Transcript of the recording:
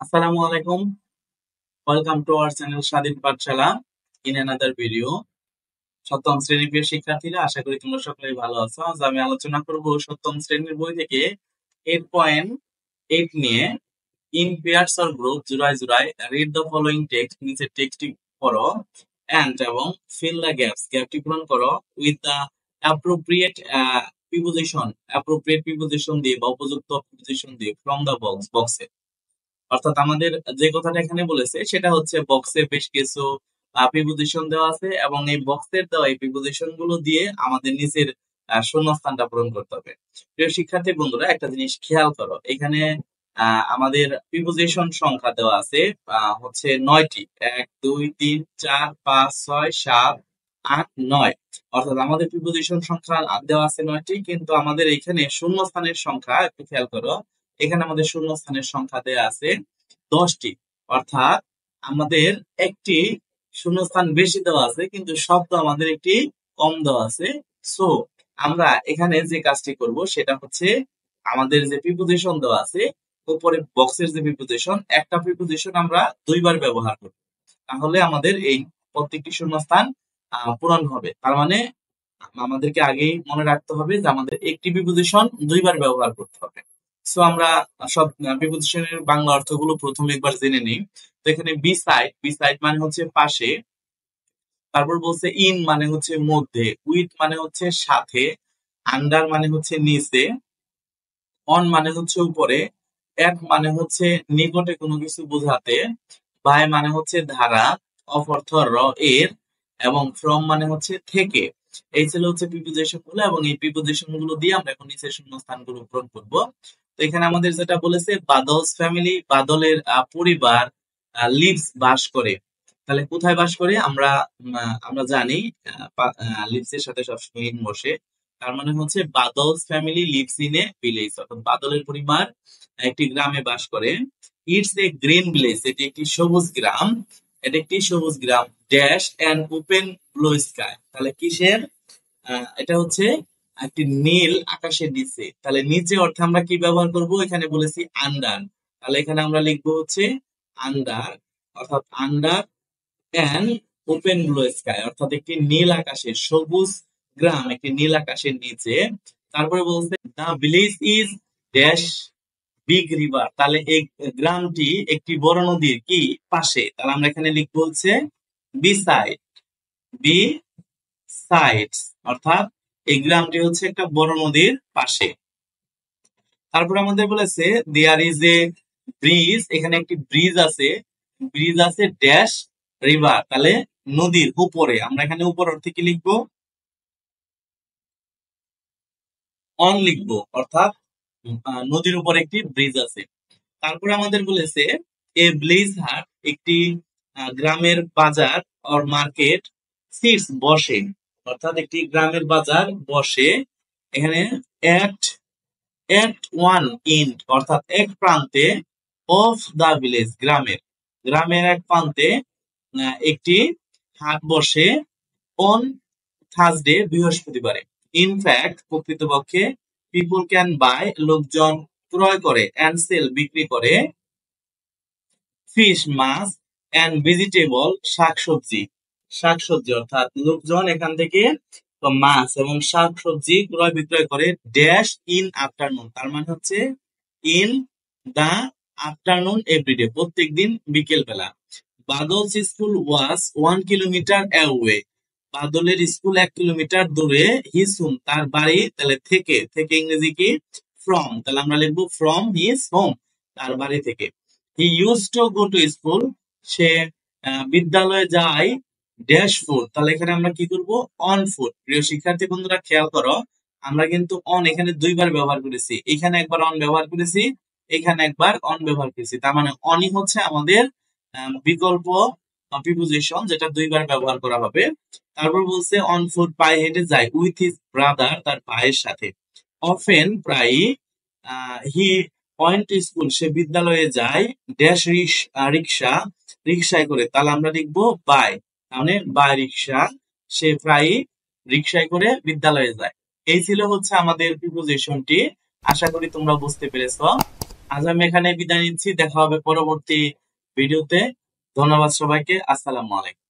আসসালামু আলাইকুম। Welcome to our channel স্বাধীন পাঠশালা ইন অ্যানাদার ভিডিও। সপ্তম শ্রেণীর প্রিয় শিক্ষার্থীরা, আশা করি তোমরা সকলেই ভালো আছো। আজ আমি আলোচনা করব সপ্তম শ্রেণীর বই থেকে 8.8 নিয়ে ইন পেয়ারস অর গ্রুপ জোড়ায় জোড়ায় রিড দ্য ফলোইং টেক্সট, নিচের টেক্সটটি পড়ো এন্ড এবং ফিল দ্য গ্যাপস, গ্যাপটি পূরণ করো উইথ দ্য অ্যাপ্রোপ্রিয়েট প্রিপোজিশন দিয়ে বা উপযুক্ত প্রিপোজিশন দিয়ে ফ্রম দ্য বক্সে। অর্থাৎ আমাদের যে কথাটা এখানে বলেছে সেটা হচ্ছে বক্সে বেশ কিছু প্রিপোজিশন দেওয়া আছে এবং এই বক্সের দেওয়া এই প্রিপোজিশন গুলো দিয়ে আমাদের নিচের শূন্যস্থানটা পূরণ করতে হবে। প্রিয় শিক্ষার্থী বন্ধুরা, একটা জিনিস খেয়াল করো, এখানে আমাদের প্রিপোজিশন সংখ্যা দেওয়া আছে হচ্ছে 9টি। 1 2 3 4 5 6 7 8 9। অর্থাৎ আমাদের প্রিপোজিশন সংখ্যা দেওয়া আছে 9টি, কিন্তু আমাদের এখানে শূন্যস্থানের সংখ্যা একটু খেয়াল করো। এখানে আমাদের শূন্যস্থানের সংখ্যা দেয়া আছে 10টি। অর্থাৎ আমাদের একটি শূন্যস্থান বেশি দেওয়া আছে, কিন্তু শব্দ আমাদের একটি কম দেওয়া আছে। সো আমরা এখানে যে কাজটি করব সেটা হচ্ছে, আমাদের যে প্রিপোজিশন দেওয়া আছে উপরে বক্সের যে প্রিপোজিশন, একটা প্রিপোজিশন আমরা দুইবার ব্যবহার করব, তাহলে আমাদের এই প্রত্যেকটি শূন্যস্থান পূরণ হবে। তার মানে আমাদেরকে আগেই মনে রাখতে হবে যে আমাদের একটি প্রিপোজিশন দুইবার ব্যবহার করতে হবে। সো আমরা সব প্রিপোজিশনের বাংলা অর্থগুলো প্রথমে একবার জেনে নিই। তো এখানে বি সাইড মানে হচ্ছে পাশে, তারপর বলছে ইন মানে হচ্ছে মধ্যে, উইথ মানে হচ্ছে সাথে, আন্ডার মানে হচ্ছে নিচে, অন মানে হচ্ছে উপরে, এট মানে হচ্ছে নিকটে কোনো কিছু বোঝাতে, বাই মানে হচ্ছে ধারা, অফ অর্থ এর, এবং ফ্রম মানে হচ্ছে থেকে। এই ছিল হচ্ছে প্রিপোজিশন গুলো, এবং এই প্রিপোজিশন গুলো দিয়ে আমরা এখন নিচের শূন্যস্থানগুলো পূরণ করব। তো এখানে আমাদের যেটা বলেছে, বাদলস ফ্যামিলি, বাদলের পরিবার লিভস বাস করে। তাহলে কোথায় বাস করে? আমরা জানি লিভস এর সাথে সবসময় ইন বসে। তার মানে হচ্ছে Badal's family lives in a village, অর্থাৎ বাদলের পরিবার একটি গ্রামে বাস করে। ইটস এ গ্রিন ভিলেজ, এটি একটি সবুজ গ্রাম। এটা একটি সবুজ গ্রাম dash and open blue sky. তাহলে কিসের? এটা হচ্ছে একটি নীল আকাশের নিচে। তাহলে নিচে অর্থে আমরা কি ব্যবহার করব? এখানে বলেছি আন্ডার। তাহলে এখানে আমরা লিখবো হচ্ছে আন্ডার, অর্থাৎ under an open blue sky, অর্থাৎ একটি নীল আকাশের, সবুজ গ্রাম একটি নীল আকাশের নিচে। তারপরে বলছে the village is dash big river. তাহলে এই গ্রামটি একটি বড় নদীর কি পাশে। তাহলে আমরা এখানে লিখবো হচ্ছে বিসাইড, বি সাইডস, অর্থাৎ এই গ্রামটি হচ্ছে একটা বড় নদীর পাশে। তারপরে আমাদের বলেছে দেয়ার ইজ এ ব্রিজ, এখানে একটি ব্রিজ আছে, ব্রিজ আছে ড্যাশ রিভার, তাহলে নদীর উপরে। আমরা এখানে উপর অর্থে কি লিখবো? অন লিখবো, অর্থাৎ নদীর উপরে একটি ব্রিজ আছে। তারপরে আমাদের বলেছে এ ভিলেজ হাট, একটি গ্রামের বাজার অর মার্কেট সিটস বসে, অর্থাৎ একটি গ্রামের বাজার বসে। এখানে এট এট ওয়ান এন্ড, অর্থাৎ এক প্রান্তে, অফ দা ভিলেজ, গ্রামের এক প্রান্তে একটি হাট বসে, অন থার্সডে, বৃহস্পতিবারে। ইনফ্যাক্ট, প্রকৃতপক্ষে, পিপল ক্যান বাই, লোকজন ক্রয় করে, অ্যান্ড সেল, বিক্রি করে, ফিশ, মাছ, অ্যান্ড ভেজিটেবল, শাকসবজি, অর্থাৎ লোকজন এখান থেকে মাছ এবং শাকসবজি ক্রয় বিক্রয় করে ড্যাশ ইন আফটারনুন। তার মানে হচ্ছে ইন দা আফটারনুন এভরিডে, প্রত্যেক দিন বিকেল বেলা। Badal's school was 1 kilometre away, বাদলের স্কুল 1 কিলোমিটার দূরে। হিজ হোম, তার বাড়ি। তাহলে থেকে, ইংরেজি কি? ফ্রম। তাহলে আমরা লিখবো ফ্রম হিজ হোম, তার বাড়ি থেকে। He use to go to school, সে বিদ্যালয়ে যায় ড্যাশ ফুড। তাহলে এখানে আমরা কি করব? On food. প্রিয় শিক্ষার্থী বন্ধুরা, খেয়াল করো, আমরা কিন্তু অন এখানে দুইবার ব্যবহার করেছি। এখানে একবার অন ব্যবহার করেছি, এখানে একবার অন ব্যবহার করেছি। তার মানে অনই হচ্ছে আমাদের বিকল্প প্রিপোজিশন, যেটা দুইবার ব্যবহার করা হবে। তারপর বলছে অন ফুট, পায়ে হেঁটে যায়, উইথ হিজ ব্রাদার, তার ভাইয়ের সাথে। অফেন, প্রায়ই, হি ওয়েন্ট টু স্কুল, সে বিদ্যালয়ে যায় ড্যাশ রিক্সা, রিক্সায় করে। তাহলে আমরা লিখবো বাই, মানে বাই রিক্সা, সে প্রায়ই রিক্সায় করে বিদ্যালয়ে যায়। এই ছিল হচ্ছে আমাদের প্রিপোজিশনটি। আশা করি তোমরা বুঝতে পেরেছো। আজ আমি এখানে বিদায় নিচ্ছি, দেখা হবে পরবর্তী ভিডিওতে। ধন্যবাদ সবাইকে, আসসালামু আলাইকুম।